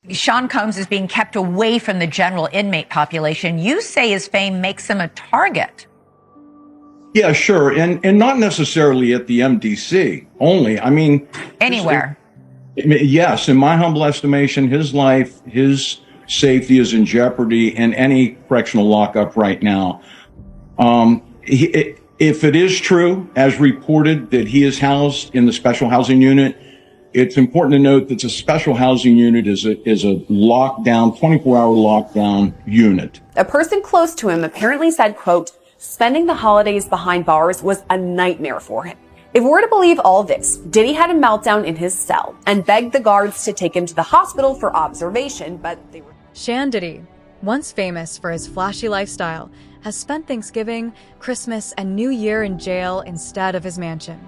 Sean Combs is being kept away from the general inmate population. You say his fame makes him a target. Yeah, sure. And not necessarily at the MDC only. I mean, anywhere. Yes. In my humble estimation, his life, his safety is in jeopardy in any correctional lockup right now. If it is true, as reported, that he is housed in the special housing unit, it's important to note that the special housing unit is a lockdown, 24-hour lockdown unit. A person close to him apparently said, quote, spending the holidays behind bars was a nightmare for him. If we're to believe all this, Diddy had a meltdown in his cell and begged the guards to take him to the hospital for observation, but they were... Sean Diddy, once famous for his flashy lifestyle, has spent Thanksgiving, Christmas, and New Year in jail instead of his mansion.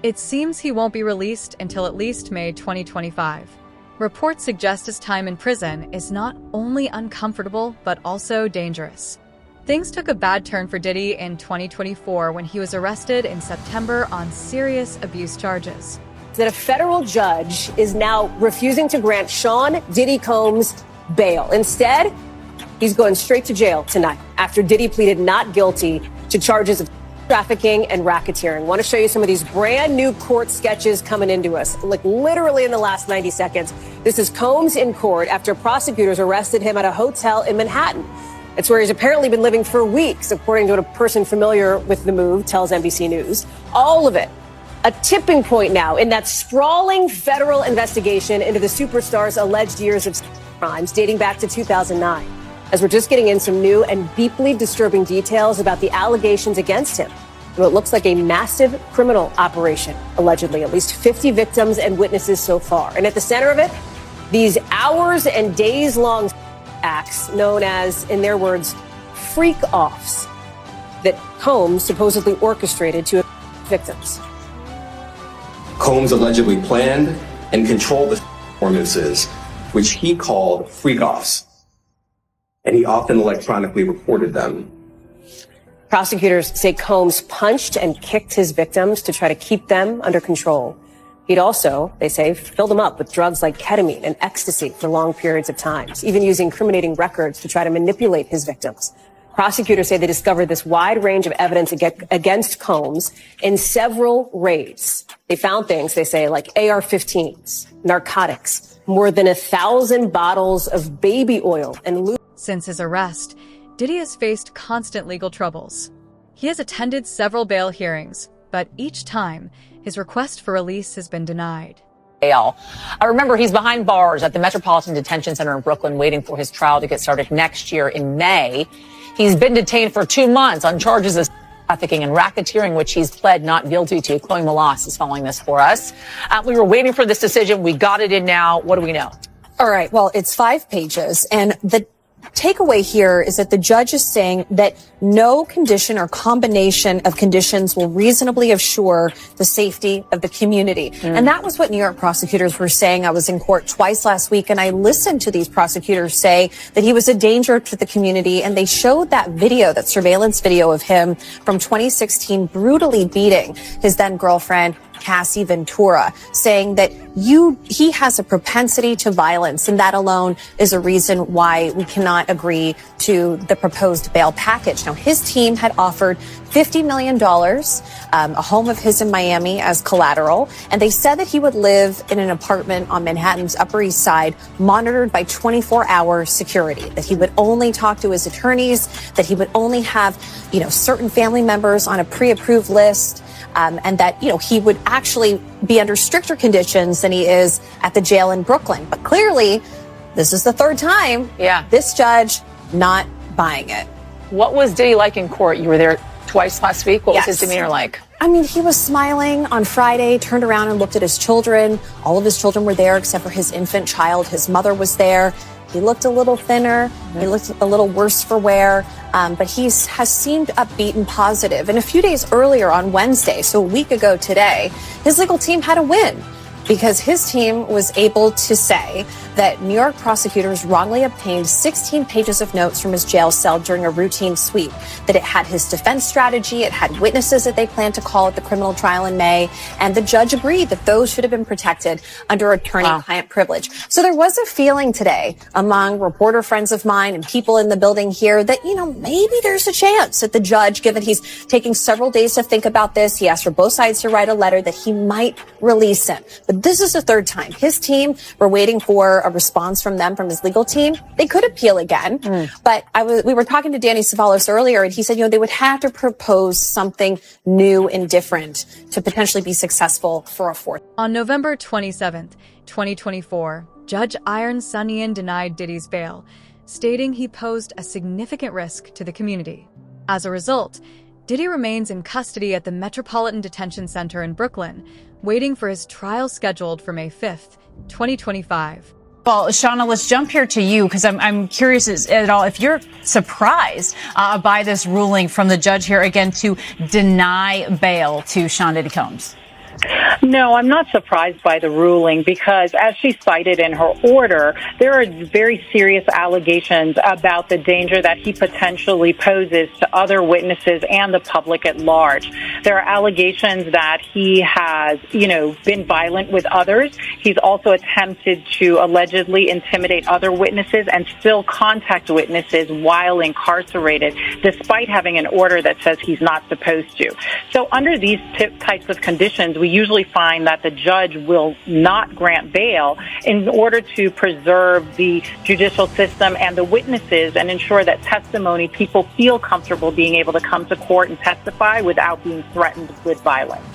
It seems he won't be released until at least May 2025. Reports suggest his time in prison is not only uncomfortable, but also dangerous. Things took a bad turn for Diddy in 2024 when he was arrested in September on serious abuse charges. That a federal judge is now refusing to grant Sean Diddy Combs bail. Instead, he's going straight to jail tonight after Diddy pleaded not guilty to charges of trafficking and racketeering. Want to show you some of these brand new court sketches coming into us, like literally in the last 90 seconds. This is Combs in court after prosecutors arrested him at a hotel in Manhattan. It's where he's apparently been living for weeks, according to what a person familiar with the move tells NBC News. All of it a tipping point now in that sprawling federal investigation into the superstar's alleged years of crimes dating back to 2009. As we're just getting in some new and deeply disturbing details about the allegations against him. What looks like a massive criminal operation, allegedly. At least 50 victims and witnesses so far. And at the center of it, these hours and days-long acts known as, in their words, freak-offs that Combs supposedly orchestrated to victims. Combs allegedly planned and controlled the performances, which he called freak-offs. And he often electronically reported them. Prosecutors say Combs punched and kicked his victims to try to keep them under control. He'd also, they say, filled them up with drugs like ketamine and ecstasy for long periods of time, even using incriminating records to try to manipulate his victims. Prosecutors say they discovered this wide range of evidence against Combs in several raids. They found things, they say, like AR-15s, narcotics, more than 1,000 bottles of baby oil and lube. Since his arrest, Diddy has faced constant legal troubles. He has attended several bail hearings, but each time, his request for release has been denied. I remember he's behind bars at the Metropolitan Detention Center in Brooklyn waiting for his trial to get started next year in May. He's been detained for 2 months on charges of trafficking and racketeering, which he's pled not guilty to. Chloe Malas is following this for us. We were waiting for this decision. We got it in now. What do we know? All right. Well, it's 5 pages, and the takeaway here is that the judge is saying that no condition or combination of conditions will reasonably assure the safety of the community. And that was what New York prosecutors were saying. I was in court twice last week, and I listened to these prosecutors say that he was a danger to the community. And they showed that video, that surveillance video of him from 2016, brutally beating his then girlfriend, Cassie Ventura, saying that he has a propensity to violence, and that alone is a reason why we cannot agree to the proposed bail package. Now, his team had offered $50 million, a home of his in Miami as collateral, and they said that he would live in an apartment on Manhattan's Upper East Side, monitored by 24-hour security, that he would only talk to his attorneys, that he would only have, certain family members on a pre-approved list, and that, he would actually be under stricter conditions than he is at the jail in Brooklyn. But clearly, this is the third time. Yeah. This judge not buying it. What was Diddy like in court? You were there twice last week. What was his demeanor like? I mean, he was smiling on Friday, turned around and looked at his children. All of his children were there except for his infant child. His mother was there. He looked a little thinner. He looked a little worse for wear. But he has seemed upbeat and positive. And a few days earlier on Wednesday, so a week ago today, his legal team had a win. because his team was able to say that New York prosecutors wrongly obtained 16 pages of notes from his jail cell during a routine sweep, that it had his defense strategy, it had witnesses that they planned to call at the criminal trial in May, and the judge agreed that those should have been protected under attorney-client privilege. So there was a feeling today among reporter friends of mine and people in the building here that, maybe there's a chance that the judge, given he's taking several days to think about this, he asked for both sides to write a letter, that he might release him. But this is the third time. His team were waiting for a response from them, from his legal team. They could appeal again. But we were talking to Danny Savalos earlier, and he said, they would have to propose something new and different to potentially be successful for a fourth. On November 27th, 2024, Judge Iron Sunnian denied Diddy's bail, stating he posed a significant risk to the community. As a result, Diddy remains in custody at the Metropolitan Detention Center in Brooklyn, waiting for his trial scheduled for May 5th, 2025. Well, Shauna, let's jump here to you, because I'm curious at all if you're surprised by this ruling from the judge here, again, to deny bail to Sean Diddy Combs. No, I'm not surprised by the ruling because, as she cited in her order, there are very serious allegations about the danger that he potentially poses to other witnesses and the public at large. There are allegations that he has, been violent with others. He's also attempted to allegedly intimidate other witnesses and still contact witnesses while incarcerated, despite having an order that says he's not supposed to. So under these types of conditions, we usually find that the judge will not grant bail in order to preserve the judicial system and the witnesses and ensure that people feel comfortable being able to come to court and testify without being threatened with violence.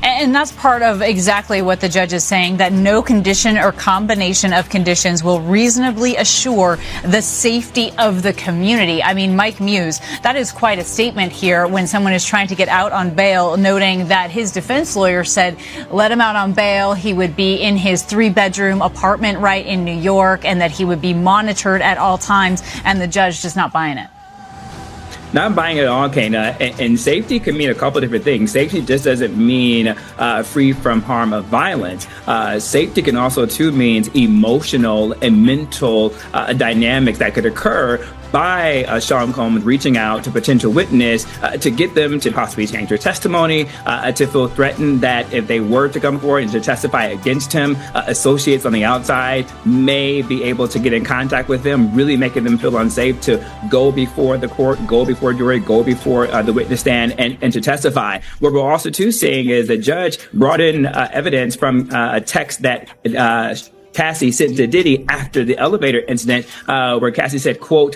And that's part of exactly what the judge is saying, that no condition or combination of conditions will reasonably assure the safety of the community. I mean, Mike Muse, that is quite a statement here when someone is trying to get out on bail, noting that his defense lawyer said let him out on bail. He would be in his 3-bedroom apartment right in New York, and that he would be monitored at all times. And the judge just not buying it. Not buying it at all, Kana. And safety can mean a couple different things. Safety just doesn't mean free from harm of violence. Safety can also, too, means emotional and mental dynamics that could occur by Sean Combs reaching out to potential witness to get them to possibly change their testimony, to feel threatened that if they were to come forward and to testify against him, associates on the outside may be able to get in contact with them, really making them feel unsafe to go before the court, go before jury, go before the witness stand and to testify. What we're also too seeing is the judge brought in evidence from a text that Cassie sent to Diddy after the elevator incident, where Cassie said, quote,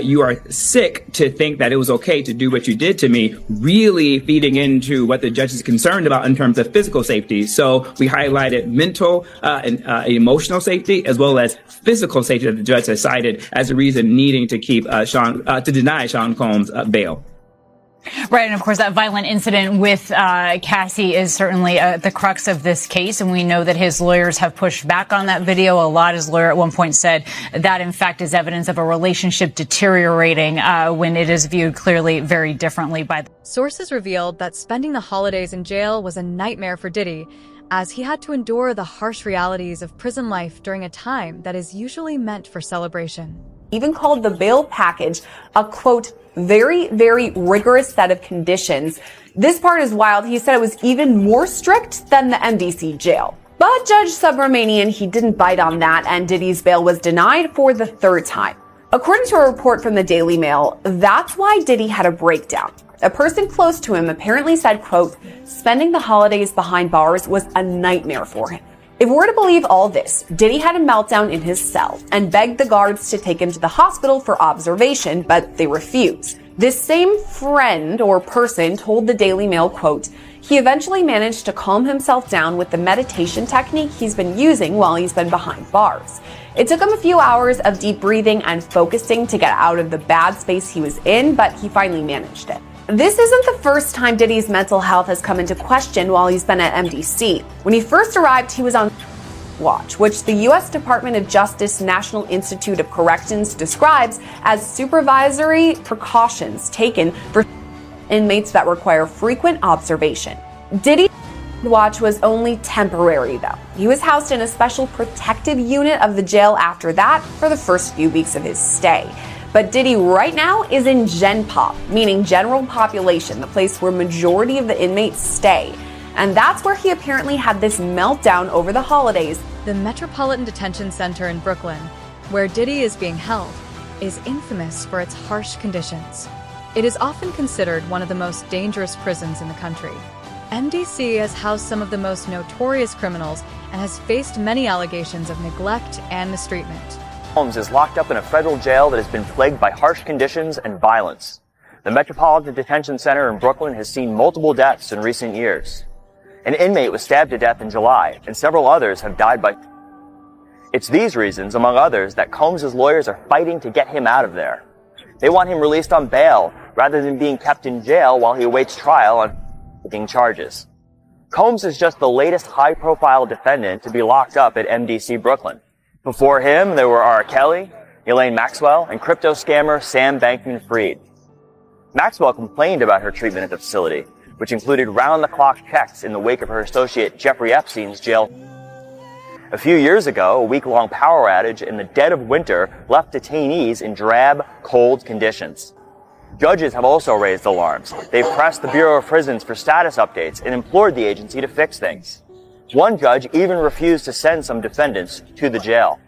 "You are sick to think that it was okay to do what you did to me," really feeding into what the judge is concerned about in terms of physical safety. So we highlighted mental and emotional safety as well as physical safety that the judge has cited as a reason needing to keep to deny Sean Combs bail. Right. And of course, that violent incident with Cassie is certainly the crux of this case. And we know that his lawyers have pushed back on that video a lot. His lawyer at one point said that, in fact, is evidence of a relationship deteriorating when it is viewed clearly very differently by. Sources revealed that spending the holidays in jail was a nightmare for Diddy, as he had to endure the harsh realities of prison life during a time that is usually meant for celebration. Even called the bail package a, quote, very, very rigorous set of conditions. This part is wild. He said it was even more strict than the MDC jail. But Judge Subramanian, he didn't bite on that, and Diddy's bail was denied for the third time. According to a report from the Daily Mail, that's why Diddy had a breakdown. A person close to him apparently said, quote, spending the holidays behind bars was a nightmare for him. If we're to believe all this, Diddy had a meltdown in his cell and begged the guards to take him to the hospital for observation, but they refused. This same friend or person told the Daily Mail, quote, he eventually managed to calm himself down with the meditation technique he's been using while he's been behind bars. It took him a few hours of deep breathing and focusing to get out of the bad space he was in, but he finally managed it. This isn't the first time Diddy's mental health has come into question while he's been at MDC. When he first arrived, he was on watch, which the U.S. Department of Justice National Institute of Corrections describes as supervisory precautions taken for inmates that require frequent observation. Diddy watch was only temporary, though. He was housed in a special protective unit of the jail after that for the first few weeks of his stay. But Diddy right now is in Gen Pop, meaning general population, the place where majority of the inmates stay. And that's where he apparently had this meltdown over the holidays. The Metropolitan Detention Center in Brooklyn, where Diddy is being held, is infamous for its harsh conditions. It is often considered one of the most dangerous prisons in the country. MDC has housed some of the most notorious criminals and has faced many allegations of neglect and mistreatment. Combs is locked up in a federal jail that has been plagued by harsh conditions and violence. The Metropolitan Detention Center in Brooklyn has seen multiple deaths in recent years. An inmate was stabbed to death in July, and several others have died by... It's these reasons, among others, that Combs' lawyers are fighting to get him out of there. They want him released on bail, rather than being kept in jail while he awaits trial on charges. Combs is just the latest high-profile defendant to be locked up at MDC Brooklyn. Before him, there were R. Kelly, Ghislaine Maxwell, and crypto scammer Sam Bankman-Fried. Maxwell complained about her treatment at the facility, which included round-the-clock checks in the wake of her associate Jeffrey Epstein's jail. A few years ago, a week-long power outage in the dead of winter left detainees in drab, cold conditions. Judges have also raised alarms. They've pressed the Bureau of Prisons for status updates and implored the agency to fix things. One judge even refused to send some defendants to the jail.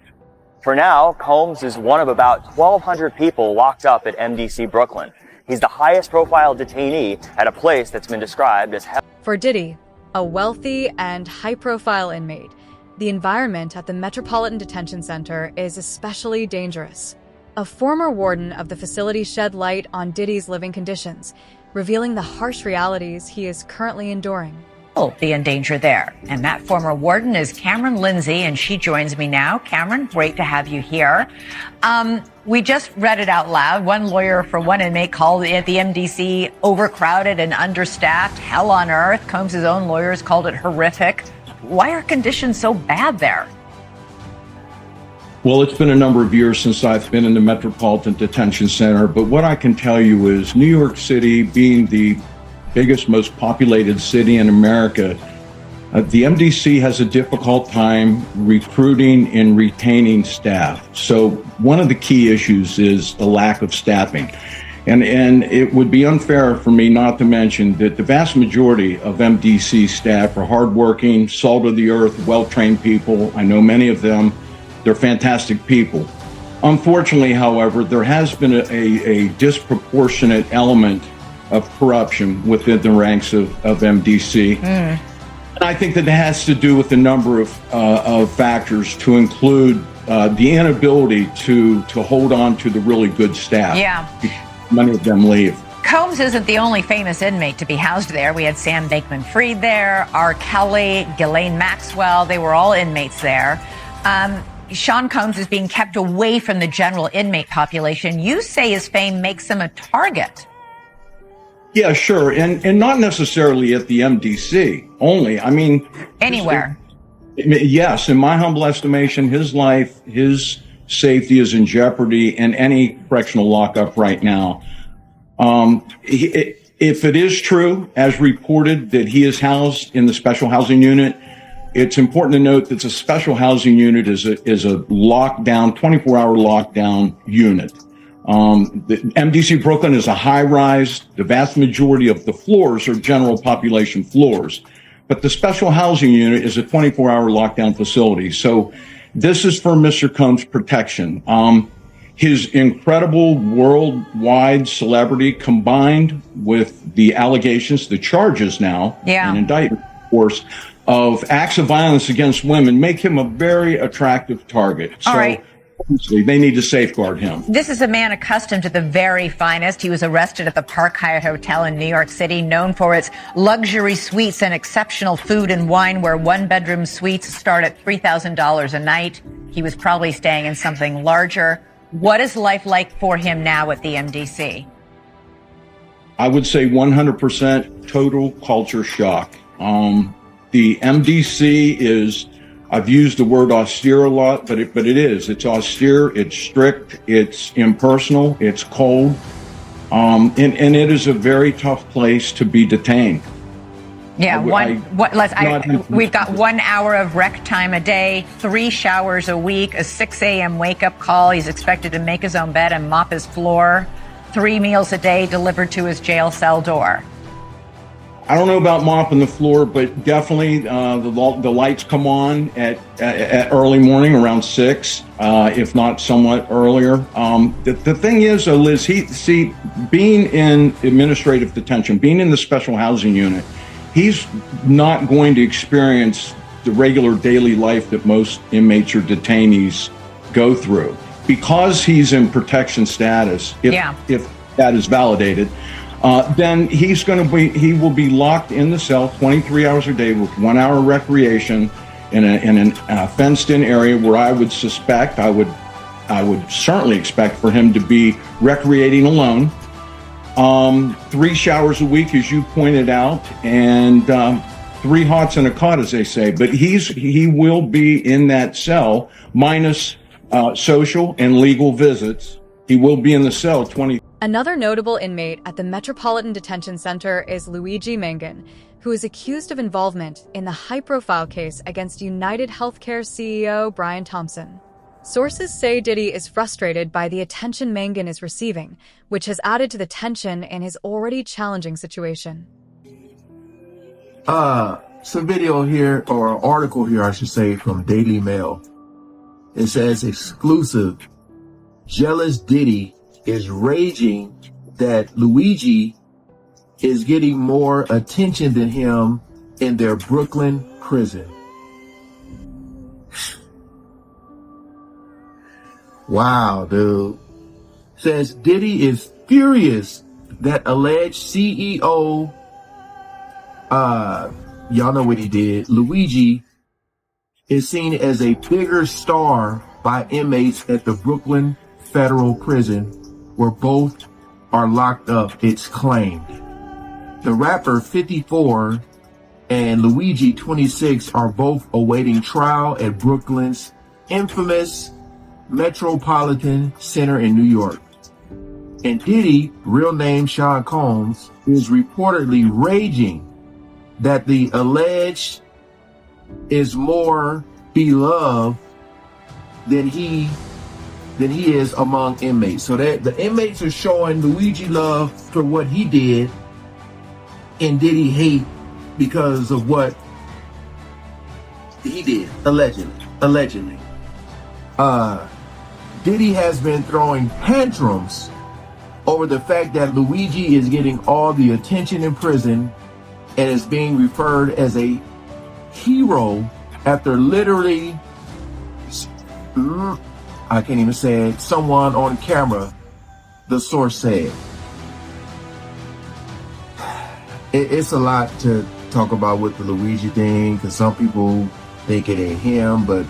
For now, Combs is one of about 1,200 people locked up at MDC Brooklyn. He's the highest profile detainee at a place that's been described as hell. For Diddy, a wealthy and high-profile inmate, the environment at the Metropolitan Detention Center is especially dangerous. A former warden of the facility shed light on Diddy's living conditions, revealing the harsh realities he is currently enduring. Be in danger there. And that former warden is Cameron Lindsay, and she joins me now. Cameron, great to have you here. We just read it out loud. One lawyer for one inmate called it the MDC overcrowded and understaffed, hell on earth. Combs' own lawyers called it horrific. Why are conditions so bad there? Well, it's been a number of years since I've been in the Metropolitan Detention Center, but what I can tell you is New York City, being the biggest, most populated city in America, the MDC has a difficult time recruiting and retaining staff. So one of the key issues is the lack of staffing. And it would be unfair for me not to mention that the vast majority of MDC staff are hardworking, salt of the earth, well-trained people. I know many of them. They're fantastic people. Unfortunately, however, there has been a disproportionate element of corruption within the ranks of MDC. And I think that it has to do with a number of factors, to include the inability to hold on to the really good staff. Yeah. Many of them leave. Combs isn't the only famous inmate to be housed there. We had Sam Bankman-Fried there, R. Kelly, Ghislaine Maxwell. They were all inmates there. Sean Combs is being kept away from the general inmate population. You say his fame makes him a target. Yeah, sure. And not necessarily at the MDC only. I mean, anywhere. Yes. In my humble estimation, his life, his safety is in jeopardy in any correctional lockup right now. If it is true, as reported, that he is housed in the special housing unit, it's important to note that the special housing unit is a lockdown, 24-hour lockdown unit. The MDC Brooklyn is a high-rise. The vast majority of the floors are general population floors. But the special housing unit is a 24-hour lockdown facility. So this is for Mr. Combs' protection. His incredible worldwide celebrity, combined with the allegations, the charges now, an indictment, of course, of acts of violence against women, make him a very attractive target. All right. Obviously, they need to safeguard him. This is a man accustomed to the very finest. He was arrested at the Park Hyatt Hotel in New York City, known for its luxury suites and exceptional food and wine, where one-bedroom suites start at $3,000 a night. He was probably staying in something larger. What is life like for him now at the MDC? I would say 100% total culture shock. The MDC is, I've used the word austere a lot, but it is. It's austere, it's strict, it's impersonal, it's cold, and it is a very tough place to be detained. Yeah, we've got 1 hour of rec time a day, 3 showers a week, a 6 a.m. wake-up call. He's expected to make his own bed and mop his floor, 3 meals a day delivered to his jail cell door. I don't know about mopping the floor, but definitely the lights come on at early morning around 6, if not somewhat earlier. The thing is, Liz, being in administrative detention, being in the special housing unit, he's not going to experience the regular daily life that most inmates or detainees go through. Because he's in protection status, if that is validated, then he will be locked in the cell 23 hours a day with 1 hour recreation in a fenced-in area where I would certainly expect for him to be recreating alone. 3 showers a week, as you pointed out, and 3 hots and a cot, as they say. But he will be in that cell minus social and legal visits. He will be in the cell 20. Another notable inmate at the Metropolitan Detention Center is Luigi Mangan, who is accused of involvement in the high-profile case against United Healthcare CEO Brian Thompson. Sources say Diddy is frustrated by the attention Mangan is receiving, which has added to the tension in his already challenging situation. Some video here, or an article here, I should say, from Daily Mail. It says, exclusive, jealous Diddy is raging that Luigi is getting more attention than him in their Brooklyn prison. Wow, dude. Says Diddy is furious that alleged CEO, y'all know what he did, Luigi, is seen as a bigger star by inmates at the Brooklyn Federal Prison, where both are locked up, it's claimed. The rapper 54 and Luigi 26 are both awaiting trial at Brooklyn's infamous Metropolitan Center in New York. And Diddy, real name Sean Combs, is reportedly raging that the alleged is more beloved than he is among inmates. So that the inmates are showing Luigi love for what he did and Diddy hate because of what he did, allegedly. Diddy has been throwing tantrums over the fact that Luigi is getting all the attention in prison and is being referred as a hero after literally, I can't even say it, someone on camera, the source said. It's a lot to talk about with the Luigi thing, because some people think it ain't him, but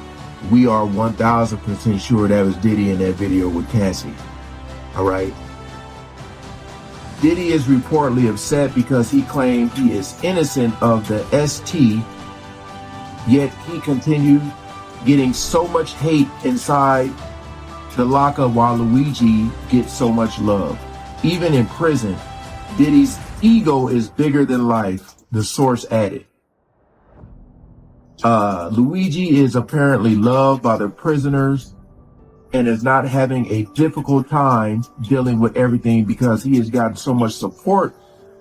we are 1000% sure that was Diddy in that video with Cassie. All right. Diddy is reportedly upset because he claimed he is innocent of the ST, yet he continued getting so much hate inside the lockup while Luigi gets so much love. Even in prison, Diddy's ego is bigger than life, the source added. Luigi is apparently loved by the prisoners and is not having a difficult time dealing with everything because he has gotten so much support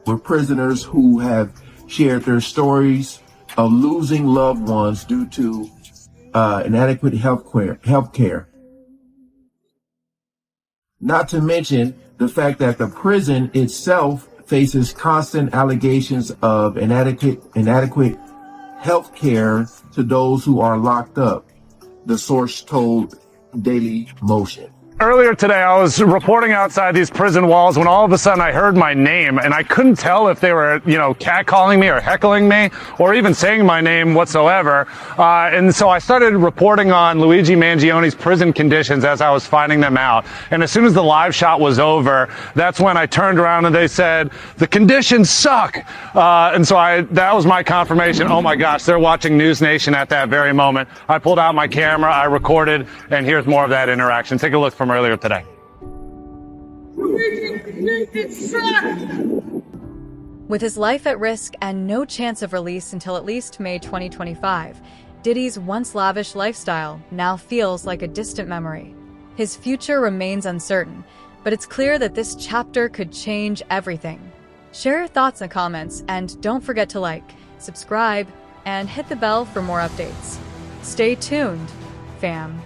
with prisoners who have shared their stories of losing loved ones due to inadequate health care. Not to mention the fact that the prison itself faces constant allegations of inadequate health care to those who are locked up, the source told Daily Motion. Earlier today, I was reporting outside these prison walls when all of a sudden I heard my name, and I couldn't tell if they were, catcalling me or heckling me or even saying my name whatsoever. And so I started reporting on Luigi Mangione's prison conditions as I was finding them out. And as soon as the live shot was over, that's when I turned around and they said, the conditions suck. And so that was my confirmation. Oh my gosh, they're watching News Nation at that very moment. I pulled out my camera, I recorded, and here's more of that interaction. Take a look from earlier today. When With his life at risk and no chance of release until at least May 2025, Diddy's once lavish lifestyle now feels like a distant memory. His future remains uncertain, but it's clear that this chapter could change everything. Share your thoughts and comments, and don't forget to like, subscribe, and hit the bell for more updates. Stay tuned, fam.